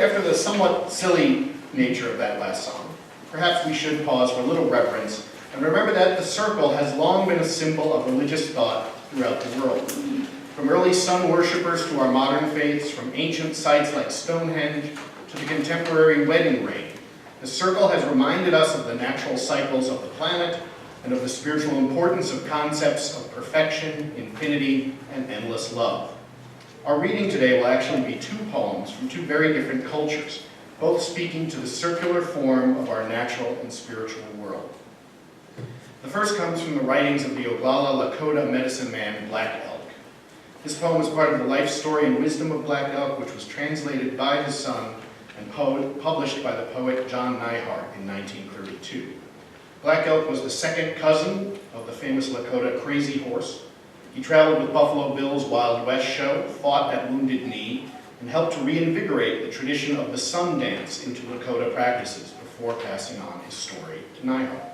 after the somewhat silly nature of that last song, perhaps we should pause for a little reverence and remember that the circle has long been a symbol of religious thought throughout the world. From early sun worshippers to our modern faiths, from ancient sites like Stonehenge to the contemporary wedding ring, the circle has reminded us of the natural cycles of the planet and of the spiritual importance of concepts of perfection, infinity, and endless love. Our reading today will actually be two poems from two very different cultures, both speaking to the circular form of our natural and spiritual world. The first comes from the writings of the Oglala Lakota medicine man, Black Elk. This poem is part of the life story and wisdom of Black Elk, which was translated by his son and published by the poet John Neihardt in 1932. Black Elk was the second cousin of the famous Lakota Crazy Horse. He traveled with Buffalo Bill's Wild West show, fought at Wounded Knee, and helped to reinvigorate the tradition of the sun dance into Lakota practices before passing on his story to Neihardt.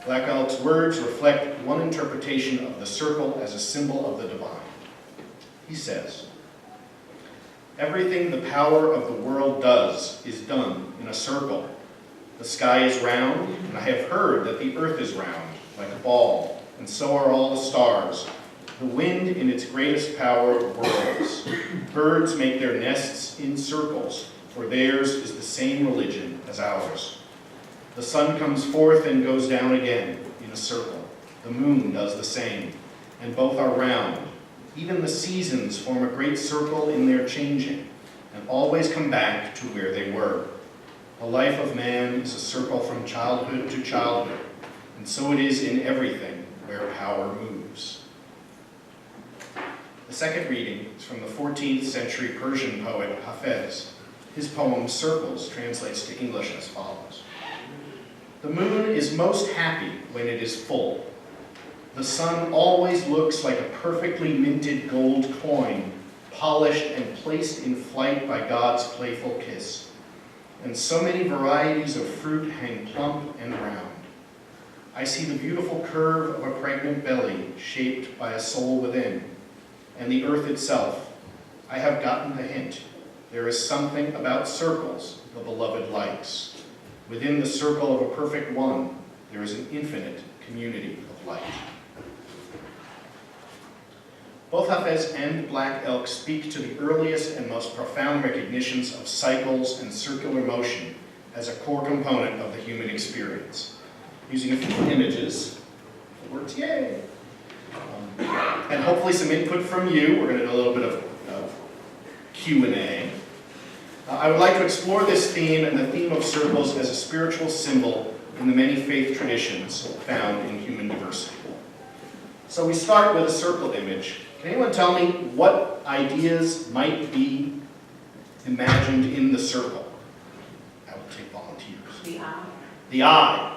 Black Elk's words reflect one interpretation of the circle as a symbol of the divine. He says, "Everything the power of the world does is done in a circle. The sky is round, and I have heard that the earth is round, like a ball, and so are all the stars. The wind in its greatest power whirls. Birds make their nests in circles, for theirs is the same religion as ours. The sun comes forth and goes down again in a circle. The moon does the same, and both are round. Even the seasons form a great circle in their changing, and always come back to where they were. The life of man is a circle from childhood to childhood, and so it is in everything where power moves." The second reading is from the 14th century Persian poet Hafez. His poem Circles translates to English as follows. "The moon is most happy when it is full. The sun always looks like a perfectly minted gold coin, polished and placed in flight by God's playful kiss. And so many varieties of fruit hang plump and round. I see the beautiful curve of a pregnant belly shaped by a soul within, and the earth itself. I have gotten the hint. There is something about circles the beloved likes. Within the circle of a perfect one, there is an infinite community of light." Both Hafez and Black Elk speak to the earliest and most profound recognitions of cycles and circular motion as a core component of the human experience. Using a few images, it works, yay! And hopefully some input from you. We're going to do a little bit of Q&A. I would like to explore this theme and the theme of circles as a spiritual symbol in the many faith traditions found in human diversity. So we start with a circle image. Can anyone tell me what ideas might be imagined in the circle? I will take volunteers. The eye. The eye.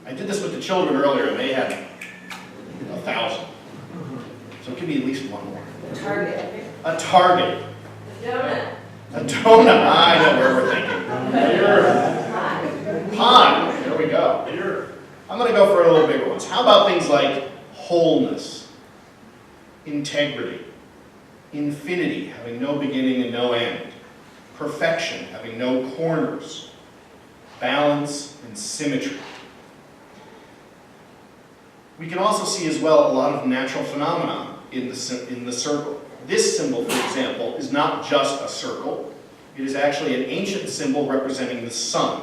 I did this with the children earlier, and they had 1,000. So give me at least one more. A target. A target. A donut. A donut. I know where we're thinking. Pie. There we go. I'm going to go for a little bigger ones. How about things like wholeness, integrity, infinity, having no beginning and no end, perfection, having no corners, balance and symmetry. We can also see as well a lot of natural phenomena in the circle. This symbol, for example, is not just a circle. It is actually an ancient symbol representing the sun.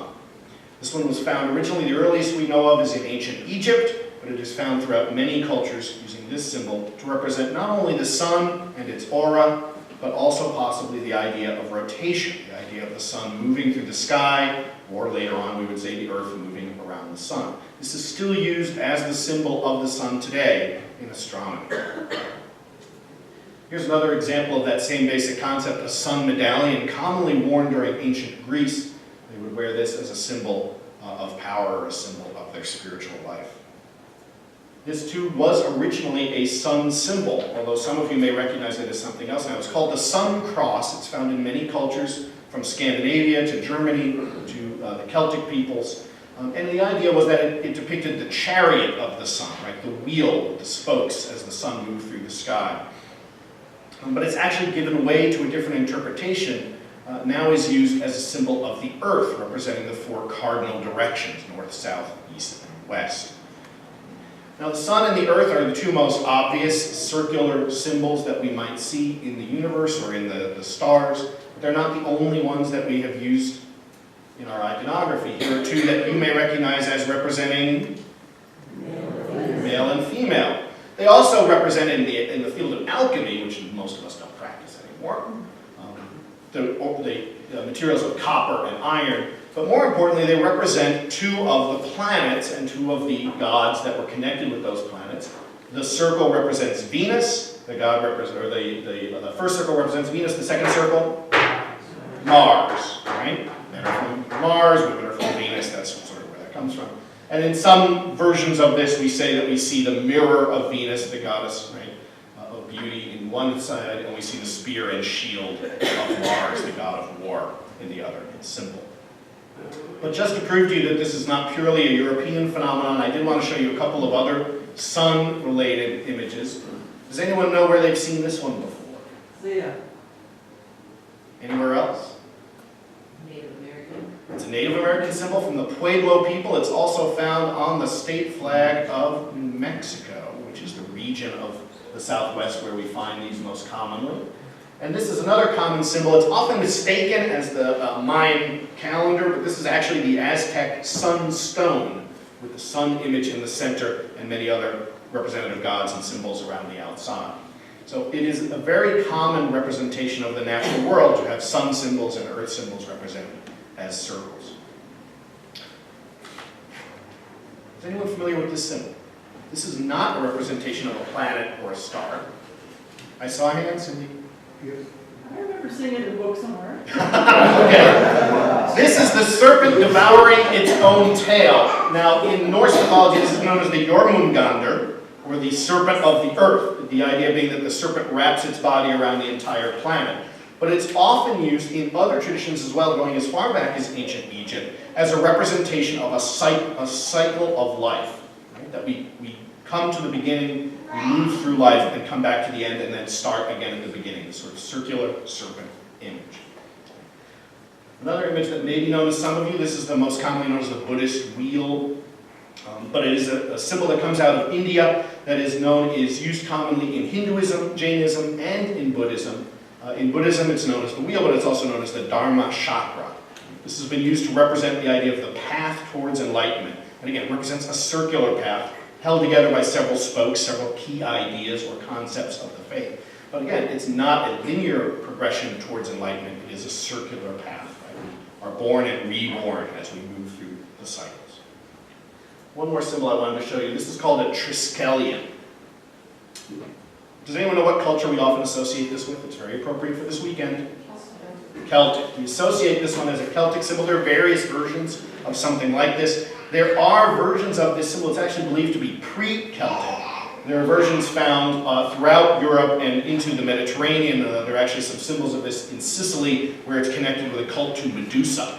This one was found originally, the earliest we know of is in ancient Egypt, but it is found throughout many cultures using this symbol to represent not only the sun and its aura, but also possibly the idea of rotation, the idea of the sun moving through the sky, or later on we would say the earth moving around the sun. This is still used as the symbol of the sun today in astronomy. Here's another example of that same basic concept, a sun medallion commonly worn during ancient Greece. They would wear this as a symbol of power, or a symbol of their spiritual life. This too was originally a sun symbol, although some of you may recognize it as something else now. It's called the sun cross. It's found in many cultures, from Scandinavia to Germany to the Celtic peoples. And the idea was that it depicted the chariot of the sun, right? The wheel with the spokes as the sun moved through the sky. But it's actually given way to a different interpretation now is used as a symbol of the earth, representing the four cardinal directions, north, south, east, and west. Now the sun and the earth are the two most obvious circular symbols that we might see in the universe or in the stars, but they're not the only ones that we have used in our iconography. Here are two that you may recognize as representing male and female. They also represent in the field of alchemy, which most of us don't practice anymore, the materials of copper and iron, but more importantly, they represent two of the planets and two of the gods that were connected with those planets. The circle represents Venus, the first circle represents Venus, the second circle, Mars, right? Men are from Mars, women are from Venus, that's sort of where that comes from. And in some versions of this, we say that we see the mirror of Venus, the goddess, right, of beauty in one side, and we see the spear and shield of Mars, the god of war, in the other. It's simple. But just to prove to you that this is not purely a European phenomenon, I did want to show you a couple of other sun-related images. Does anyone know where they've seen this one before? Yeah. Anywhere else? Native American. It's a Native American symbol from the Pueblo people. It's also found on the state flag of New Mexico, which is the region of the Southwest where we find these most commonly. And this is another common symbol. It's often mistaken as the Mayan calendar, but this is actually the Aztec sun stone with the sun image in the center and many other representative gods and symbols around the outside. So it is a very common representation of the natural world to have sun symbols and earth symbols represented as circles. Is anyone familiar with this symbol? This is not a representation of a planet or a star. I saw a hand, Cindy. I remember seeing it in a book somewhere. Okay. This is the serpent devouring its own tail. Now, in Norse mythology, this is known as the Jormungandr, or the serpent of the earth. The idea being that the serpent wraps its body around the entire planet. But it's often used in other traditions as well, going as far back as ancient Egypt, as a representation of a cycle of life. Right? That we come to the beginning, we move through life, and come back to the end, and then start again at the beginning, this sort of circular serpent image. Another image that may be known to some of you, this is the most commonly known as the Buddhist Wheel, but it is a symbol that comes out of India that is used commonly in Hinduism, Jainism, and in Buddhism. In Buddhism, it's known as the wheel, but it's also known as the Dharma chakra. This has been used to represent the idea of the path towards enlightenment. And again, it represents a circular path held together by several spokes, several key ideas or concepts of the faith. But again, it's not a linear progression towards enlightenment. It is a circular path. Right? We are born and reborn as we move through the cycles. One more symbol I wanted to show you. This is called a Triskelion. Does anyone know what culture we often associate this with? It's very appropriate for this weekend. Celtic. We associate this one as a Celtic symbol. There are various versions of something like this. There are versions of this symbol. It's actually believed to be pre-Celtic. There are versions found throughout Europe and into the Mediterranean. There are actually some symbols of this in Sicily where it's connected with a cult to Medusa,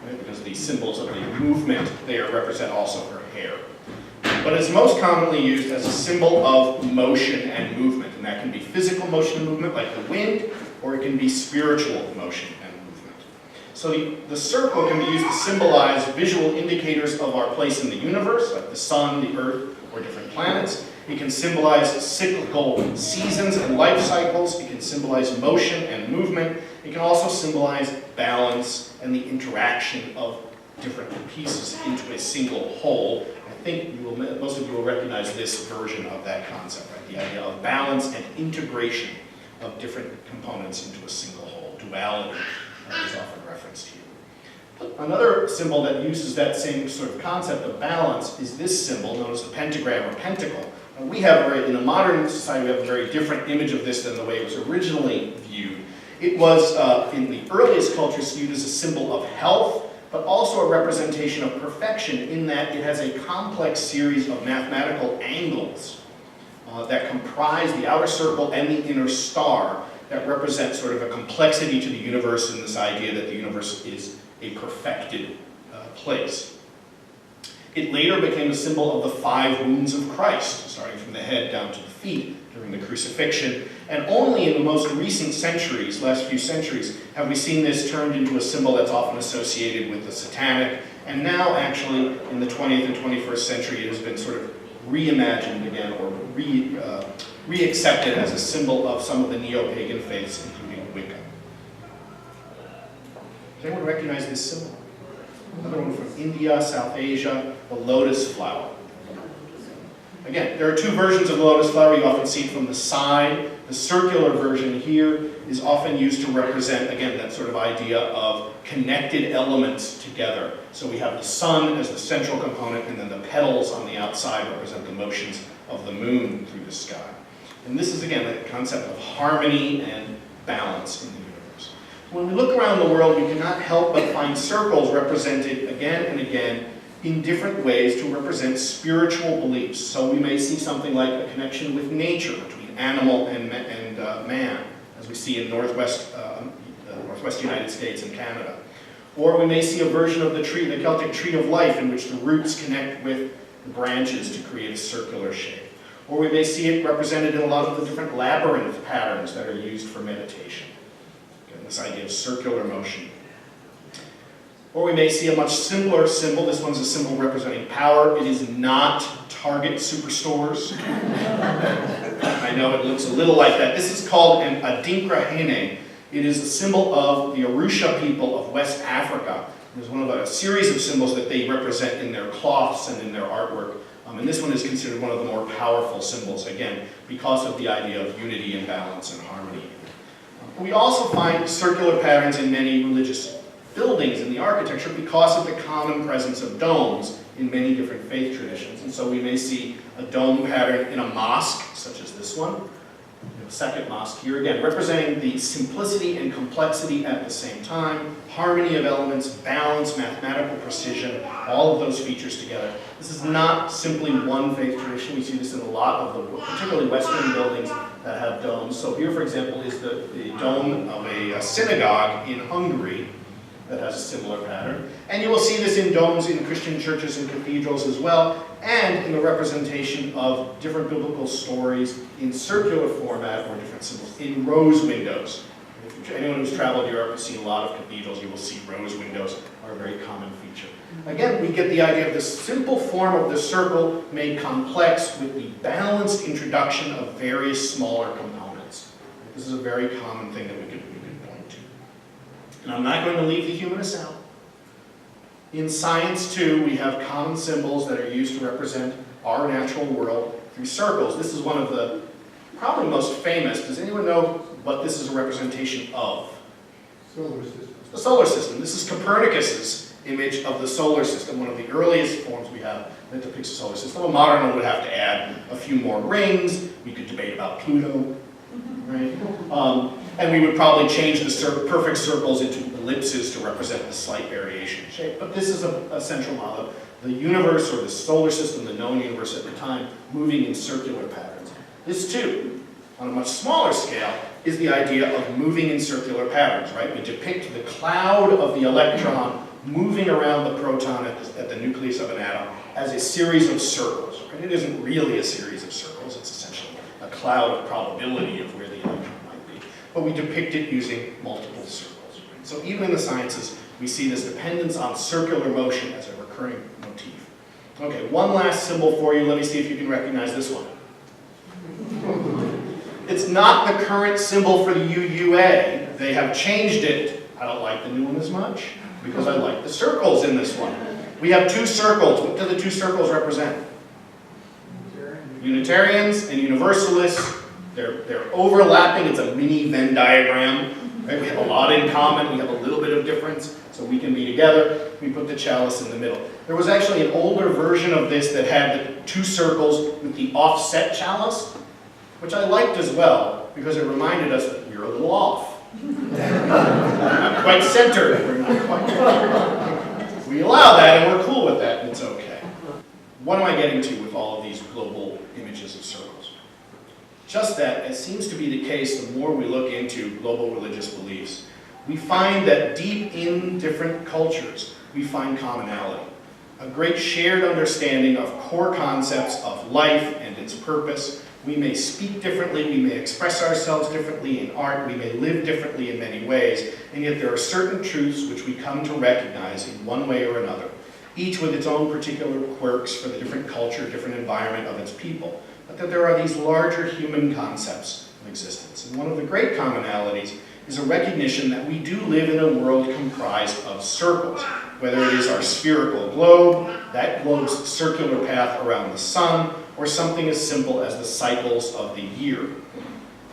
right? Because the symbols of the movement there represent also her hair. But it's most commonly used as a symbol of motion and movement. And that can be physical motion and movement like the wind, or it can be spiritual motion and movement. So the circle can be used to symbolize visual indicators of our place in the universe, like the sun, the earth, or different planets. It can symbolize cyclical seasons and life cycles. It can symbolize motion and movement. It can also symbolize balance and the interaction of different pieces into a single whole. I think most of you will recognize this version of that concept, right? The idea of balance and integration of different components into a single whole. Duality is often referenced here. But another symbol that uses that same sort of concept of balance is this symbol known as the pentagram or pentacle. And we have, in a modern society, we have a very different image of this than the way it was originally viewed. It was, in the earliest cultures, viewed as a symbol of health, but also a representation of perfection in that it has a complex series of mathematical angles that comprise the outer circle and the inner star that represent sort of a complexity to the universe and this idea that the universe is a perfected place. It later became a symbol of the 5 wounds of Christ, starting from the head down to the feet during the crucifixion, And only in the most recent centuries, last few centuries, have we seen this turned into a symbol that's often associated with the satanic. And now, actually, in the 20th and 21st century, it has been sort of reimagined again, or re-accepted as a symbol of some of the neo-pagan faiths, including Wicca. Does anyone recognize this symbol? Another one from India, South Asia, the lotus flower. Again, there are two versions of the lotus flower. You often see it from the side. The circular version here is often used to represent, again, that sort of idea of connected elements together. So we have the sun as the central component, and then the petals on the outside represent the motions of the moon through the sky. And this is, again, the concept of harmony and balance in the universe. When we look around the world, we cannot help but find circles represented again and again in different ways to represent spiritual beliefs. So we may see something like a connection with nature, between animal and man, as we see in northwest United States and Canada. Or we may see a version of the tree, the Celtic tree of life, in which the roots connect with the branches to create a circular shape. Or we may see it represented in a lot of the different labyrinth patterns that are used for meditation. Again, this idea of circular motion. Or we may see a much simpler symbol. This one's a symbol representing power. It is not Target Superstores. I know it looks a little like that. This is called an Adinkra. It is a symbol of the Arusha people of West Africa. There's one of a series of symbols that they represent in their cloths and in their artwork. And this one is considered one of the more powerful symbols, again, because of the idea of unity and balance and harmony. We also find circular patterns in many religious buildings in the architecture because of the common presence of domes in many different faith traditions. And so we may see a dome pattern in a mosque, such as this one. A second mosque here, again, representing the simplicity and complexity at the same time, harmony of elements, balance, mathematical precision, all of those features together. This is not simply one faith tradition. We see this in a lot of the, particularly Western buildings that have domes. So here, for example, is the dome of a synagogue in Hungary that has a similar pattern. And you will see this in domes in Christian churches and cathedrals as well, and in the representation of different biblical stories in circular format or different symbols, in rose windows. If anyone who's traveled Europe has seen a lot of cathedrals, you will see rose windows are a very common feature. Again, we get the idea of this simple form of the circle made complex with the balanced introduction of various smaller components. This is a very common thing that we could point to. And I'm not going to leave the humanists out. In science, too, we have common symbols that are used to represent our natural world through circles. This is one of the probably most famous. Does anyone know what this is a representation of? Solar system. The solar system. This is Copernicus's image of the solar system, one of the earliest forms we have that depicts the solar system. A modern one would have to add a few more rings. We could debate about Pluto, right? And we would probably change the perfect circles into ellipses to represent the slight variation in shape. But this is a central model. The universe, or the solar system, the known universe at the time, moving in circular patterns. This, too, on a much smaller scale, is the idea of moving in circular patterns, right? We depict the cloud of the electron moving around the proton at the nucleus of an atom as a series of circles. Right? It isn't really a series of circles. It's essentially a cloud of probability of where the electron might be. But we depict it using multiple circles. Right? So even in the sciences, we see this dependence on circular motion as a recurring motif. Okay, one last symbol for you. Let me see if you can recognize this one. It's not the current symbol for the UUA. They have changed it. I don't like the new one as much because I like the circles in this one. We have two circles. What do the two circles represent? Unitarians and Universalists. They're overlapping. It's a mini Venn diagram. Right? We have a lot in common. We have a little bit of difference, so we can be together. We put the chalice in the middle. There was actually an older version of this that had the two circles with the offset chalice, which I liked as well, because it reminded us that we're a little off. Not quite centered. We're not quite centered. We allow that, and we're cool with that, and it's okay. What am I getting to with all of these global images of circles? Just that, as seems to be the case, the more we look into global religious beliefs, we find that deep in different cultures, we find commonality. A great shared understanding of core concepts of life and its purpose, We may speak differently, we may express ourselves differently in art, we may live differently in many ways, and yet there are certain truths which we come to recognize in one way or another, each with its own particular quirks for the different culture, different environment of its people, but that there are these larger human concepts of existence. And one of the great commonalities is a recognition that we do live in a world comprised of circles, whether it is our spherical globe, that globe's circular path around the sun, or something as simple as the cycles of the year.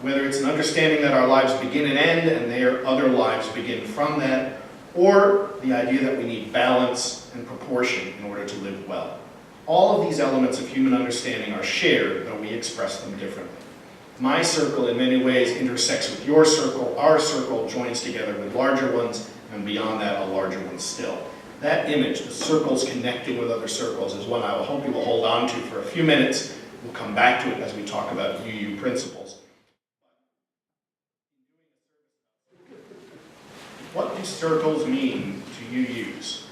Whether it's an understanding that our lives begin and end, and their other lives begin from that, or the idea that we need balance and proportion in order to live well. All of these elements of human understanding are shared, though we express them differently. My circle in many ways intersects with your circle, our circle joins together with larger ones, and beyond that, a larger one still. That image, the circles connecting with other circles, is one I hope you will hold on to for a few minutes. We'll come back to it as we talk about UU principles. What do circles mean to UUs?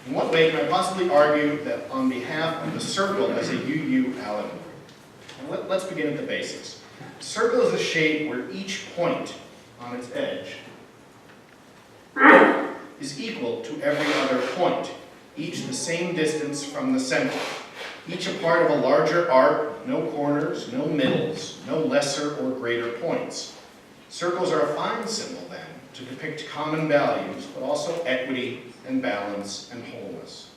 In what way can I possibly argue that on behalf of the circle as a UU allegory? And let's begin at the basics. A circle is a shape where each point on its edge is equal to every other point, each the same distance from the center, each a part of a larger arc, no corners, no middles, no lesser or greater points. Circles are a fine symbol, then, to depict common values, but also equity and balance and wholeness.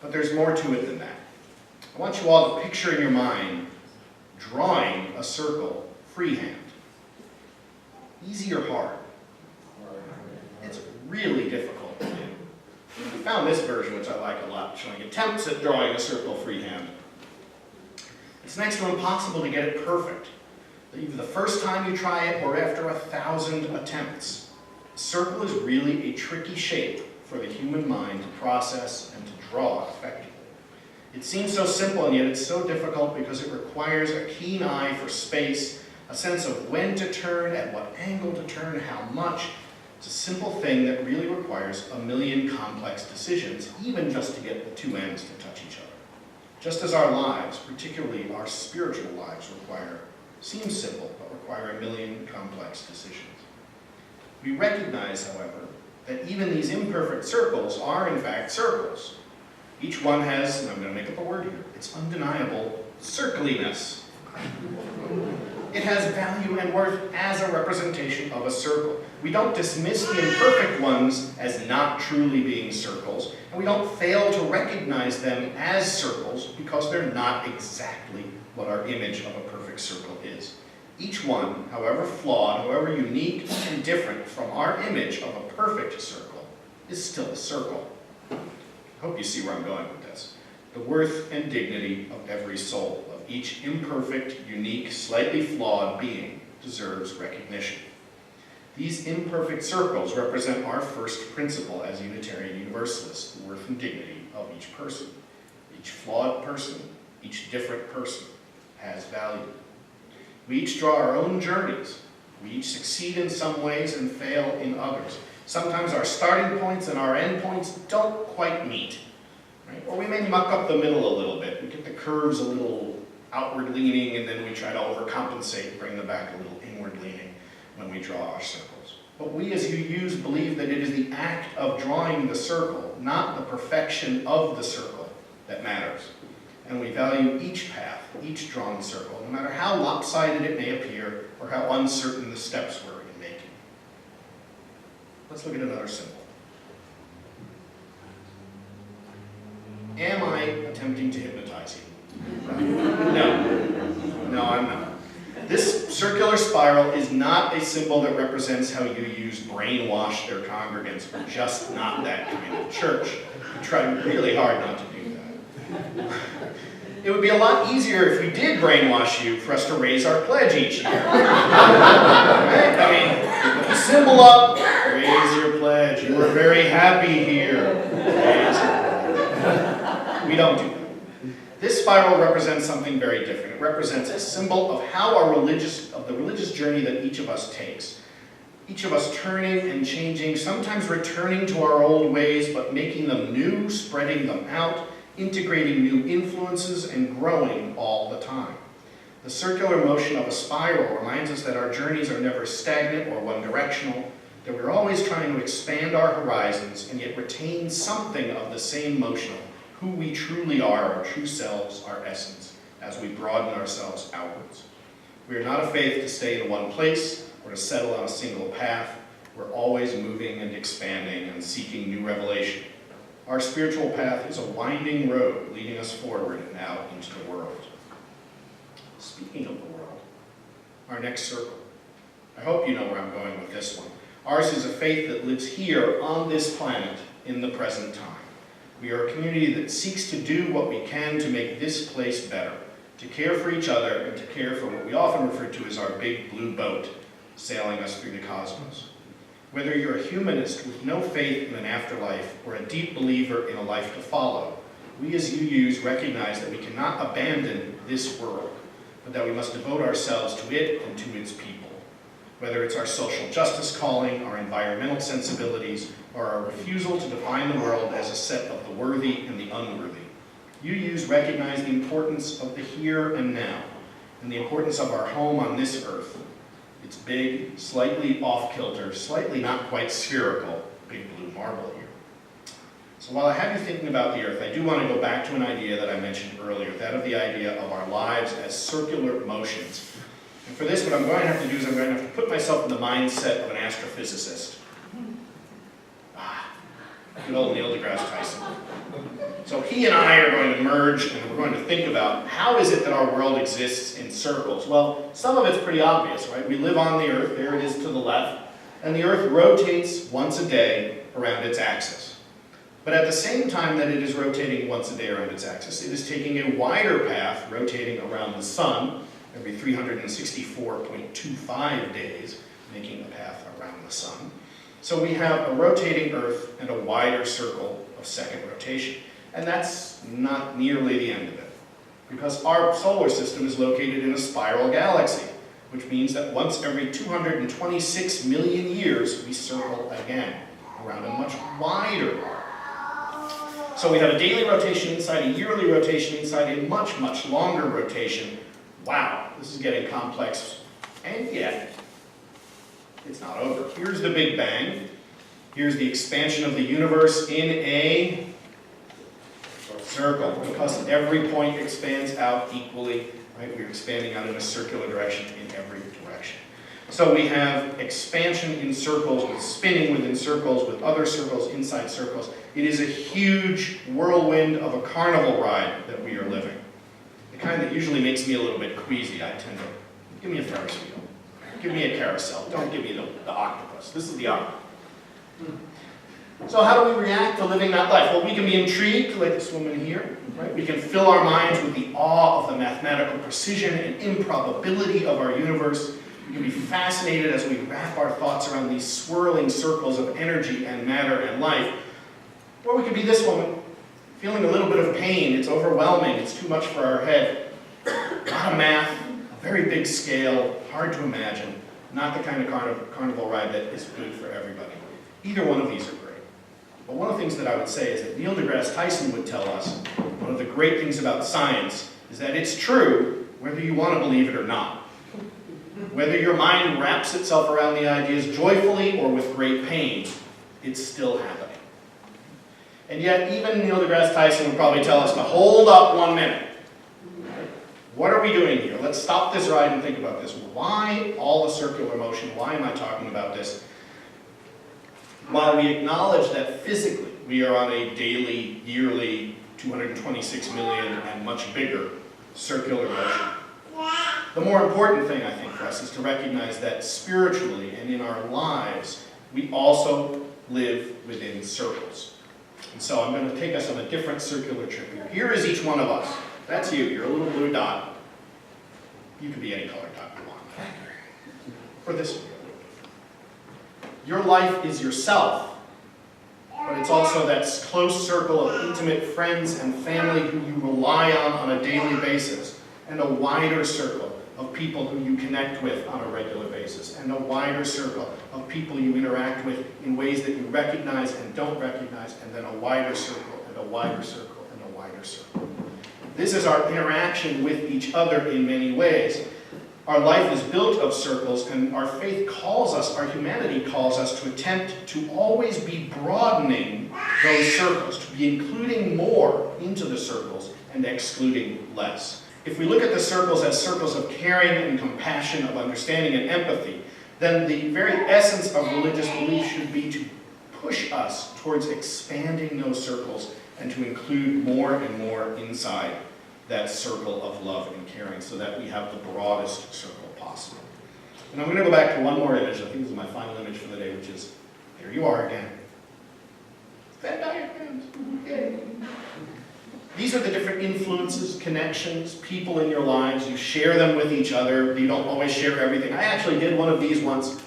But there's more to it than that. I want you all to picture in your mind drawing a circle freehand. Easy or hard? It's really difficult to do. I found this version, which I like a lot, showing attempts at drawing a circle freehand. It's next to impossible to get it perfect. Either the first time you try it or after 1,000 attempts. A circle is really a tricky shape for the human mind to process and to draw effectively. It seems so simple, and yet it's so difficult because it requires a keen eye for space, a sense of when to turn, at what angle to turn, how much. It's a simple thing that really requires a million complex decisions, even just to get the two ends to touch each other. Just as our lives, particularly our spiritual lives, seem simple, but require a million complex decisions. We recognize, however, that even these imperfect circles are in fact circles. Each one has, and I'm going to make up a word here, it's undeniable circliness. It has value and worth as a representation of a circle. We don't dismiss the imperfect ones as not truly being circles, and we don't fail to recognize them as circles because they're not exactly what our image of a perfect circle is. Each one, however flawed, however unique and different from our image of a perfect circle, is still a circle. I hope you see where I'm going with this. The worth and dignity of every soul, of each imperfect, unique, slightly flawed being, deserves recognition. These imperfect circles represent our first principle as Unitarian Universalists, the worth and dignity of each person. Each flawed person, each different person, has value. We each draw our own journeys. We each succeed in some ways and fail in others. Sometimes our starting points and our end points don't quite meet. Right? Or we may muck up the middle a little bit. We get the curves a little outward leaning, and then we try to overcompensate and bring them back a little inward leaning when we draw our circles. But we as UUs believe that it is the act of drawing the circle, not the perfection of the circle, that matters. And we value each path, each drawn circle, no matter how lopsided it may appear or how uncertain the steps were in making. Let's look at another symbol. Am I attempting to hypnotize you? No, I'm not. This circular spiral is not a symbol that represents how UUs brainwash their congregants. We're just not that kind of church. We try really hard not to do that. It would be a lot easier if we did brainwash you for us to raise our pledge each year. Right? I mean, put the symbol up, raise your pledge. You were very happy here. Raise your pledge. We don't do that. This spiral represents something very different. It represents a symbol of how the religious journey that each of us takes. Each of us turning and changing, sometimes returning to our old ways, but making them new, spreading them out, integrating new influences, and growing all the time. The circular motion of a spiral reminds us that our journeys are never stagnant or one-directional, that we're always trying to expand our horizons and yet retain something of the same motion, who we truly are, our true selves, our essence, as we broaden ourselves outwards. We are not a faith to stay in one place or to settle on a single path. We're always moving and expanding and seeking new revelation. Our spiritual path is a winding road leading us forward and out into the world. Speaking of the world, our next circle. I hope you know where I'm going with this one. Ours is a faith that lives here on this planet in the present time. We are a community that seeks to do what we can to make this place better, to care for each other and to care for what we often refer to as our big blue boat sailing us through the cosmos. Whether you're a humanist with no faith in an afterlife or a deep believer in a life to follow, we as UUs recognize that we cannot abandon this world, but that we must devote ourselves to it and to its people. Whether it's our social justice calling, our environmental sensibilities, or our refusal to define the world as a set of the worthy and the unworthy, UUs recognize the importance of the here and now, and the importance of our home on this earth. It's big, slightly off-kilter, slightly not quite spherical, big blue marble here. So while I have you thinking about the earth, I do want to go back to an idea that I mentioned earlier, that of the idea of our lives as circular motions. And for this, what I'm going to have to do is I'm going to have to put myself in the mindset of an astrophysicist. Good old Neil deGrasse Tyson. So he and I are going to merge and we're going to think about how is it that our world exists in circles? Well, some of it's pretty obvious, right? We live on the Earth, there it is to the left, and the Earth rotates once a day around its axis. But at the same time that it is rotating once a day around its axis, it is taking a wider path, rotating around the Sun every 364.25 days, making a path around the Sun. So we have a rotating Earth and a wider circle of second rotation. And that's not nearly the end of it, because our solar system is located in a spiral galaxy, which means that once every 226 million years, we circle again around a much wider arc. So we have a daily rotation inside a yearly rotation inside a much, much longer rotation. Wow, this is getting complex, and yet it's not over. Here's the Big Bang. Here's the expansion of the universe in a circle, because every point expands out equally, right? We're expanding out in a circular direction in every direction. So we have expansion in circles, with spinning within circles, with other circles inside circles. It is a huge whirlwind of a carnival ride that we are living. The kind that usually makes me a little bit queasy. I tend to, give me a Ferris wheel. Give me a carousel. Don't give me the octopus. This is the octopus. So how do we react to living that life? Well, we can be intrigued, like this woman here, right? We can fill our minds with the awe of the mathematical precision and improbability of our universe. We can be fascinated as we wrap our thoughts around these swirling circles of energy and matter and life. Or we could be this woman, feeling a little bit of pain. It's overwhelming. It's too much for our head. A lot of math, a very big scale, hard to imagine. Not the kind of carnival ride that is good for everybody. Either one of these are great. But one of the things that I would say is that Neil deGrasse Tyson would tell us, one of the great things about science is that it's true whether you want to believe it or not. Whether your mind wraps itself around the ideas joyfully or with great pain, it's still happening. And yet, even Neil deGrasse Tyson would probably tell us to hold up 1 minute. What are we doing here? Let's stop this ride and think about this. Why all the circular motion? Why am I talking about this? While we acknowledge that physically we are on a daily, yearly, 226 million and much bigger circular motion, the more important thing, I think, for us is to recognize that spiritually and in our lives, we also live within circles. And so I'm going to take us on a different circular trip here. Here is each one of us. That's you. You're a little blue dot. You can be any color dot you want. For this one. Your life is yourself, but it's also that close circle of intimate friends and family who you rely on a daily basis, and a wider circle of people who you connect with on a regular basis, and a wider circle of people you interact with in ways that you recognize and don't recognize, and then a wider circle, and a wider circle, and a wider circle. This is our interaction with each other in many ways. Our life is built of circles, and our faith calls us, our humanity calls us to attempt to always be broadening those circles, to be including more into the circles and excluding less. If we look at the circles as circles of caring and compassion, of understanding and empathy, then the very essence of religious belief should be to push us towards expanding those circles and to include more and more inside that circle of love and caring so that we have the broadest circle possible. And I'm going to go back to one more image. I think this is my final image for the day, which is, here you are again. Venn diagrams. Yay. These are the different influences, connections, people in your lives. You share them with each other. You don't always share everything. I actually did one of these once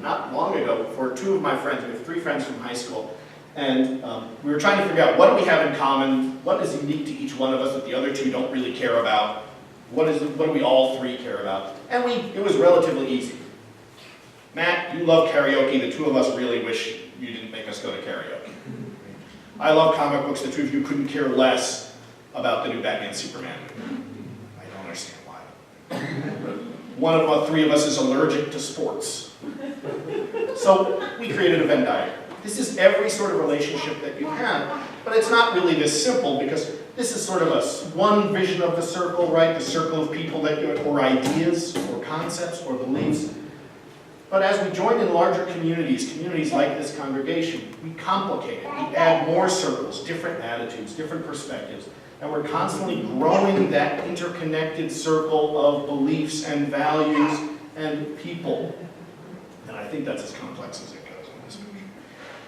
not long ago for two of my friends. We have 3 friends from high school. And we were trying to figure out what do we have in common, what is unique to each one of us that the other 2 don't really care about, what do we all 3 care about? And it was relatively easy. Matt, you love karaoke. The 2 of us really wish you didn't make us go to karaoke. I love comic books. The 2 of you couldn't care less about the new Batman Superman. I don't understand why. One of the 3 of us is allergic to sports. So we created a Venn diagram. This is every sort of relationship that you have, but it's not really this simple because this is sort of one vision of the circle, right? The circle of people or ideas, or concepts, or beliefs. But as we join in larger communities like this congregation, we complicate it. We add more circles, different attitudes, different perspectives, and we're constantly growing that interconnected circle of beliefs and values and people. And I think that's as complex as it goes in this picture.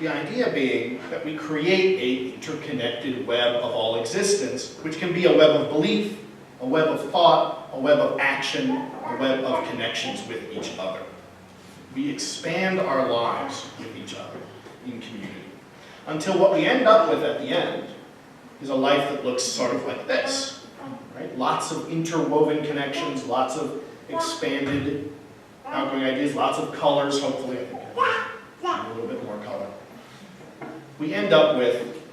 The idea being that we create an interconnected web of all existence, which can be a web of belief, a web of thought, a web of action, a web of connections with each other. We expand our lives with each other in community, until what we end up with at the end is a life that looks sort of like this, right? Lots of interwoven connections, lots of expanded outgoing ideas, lots of colors, hopefully. I think a little bit more color. We end up with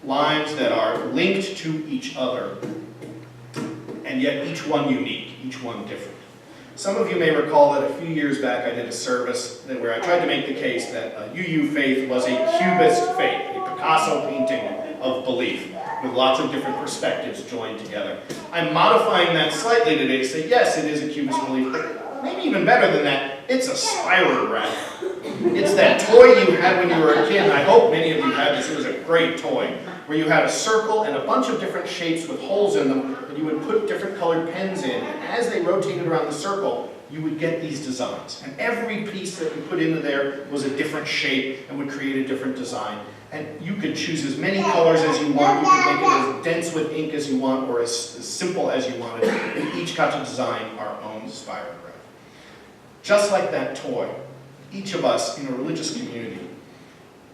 lives that are linked to each other, and yet each one unique, each one different. Some of you may recall that a few years back I did a service where I tried to make the case that UU faith was a cubist faith, a Picasso painting of belief, with lots of different perspectives joined together. I'm modifying that slightly today to say, yes, it is a cubist belief, but maybe even better than that, it's a spirograph. It's that toy you had when you were a kid, and I hope many of you had this. It was a great toy, where you had a circle and a bunch of different shapes with holes in them, and you would put different colored pens in, and as they rotated around the circle, you would get these designs. And every piece that you put into there was a different shape and would create a different design. And you could choose as many colors as you want, you could make it as dense with ink as you want, or as simple as you wanted, and each got to design our own spirograph. Just like that toy, each of us in a religious community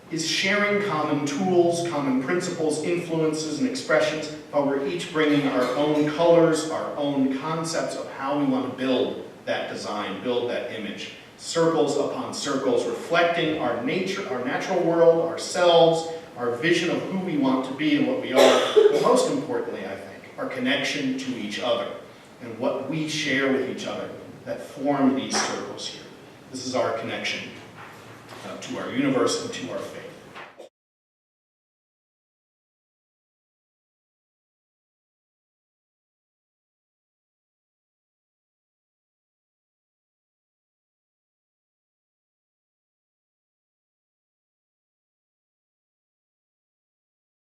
is sharing common tools, common principles, influences, and expressions, but we're each bringing our own colors, our own concepts of how we want to build that design, build that image. Circles upon circles, reflecting our nature, our natural world, ourselves, our vision of who we want to be and what we are, but most importantly, I think, our connection to each other and what we share with each other that form these circles here. This is our connection to our universe and to our faith.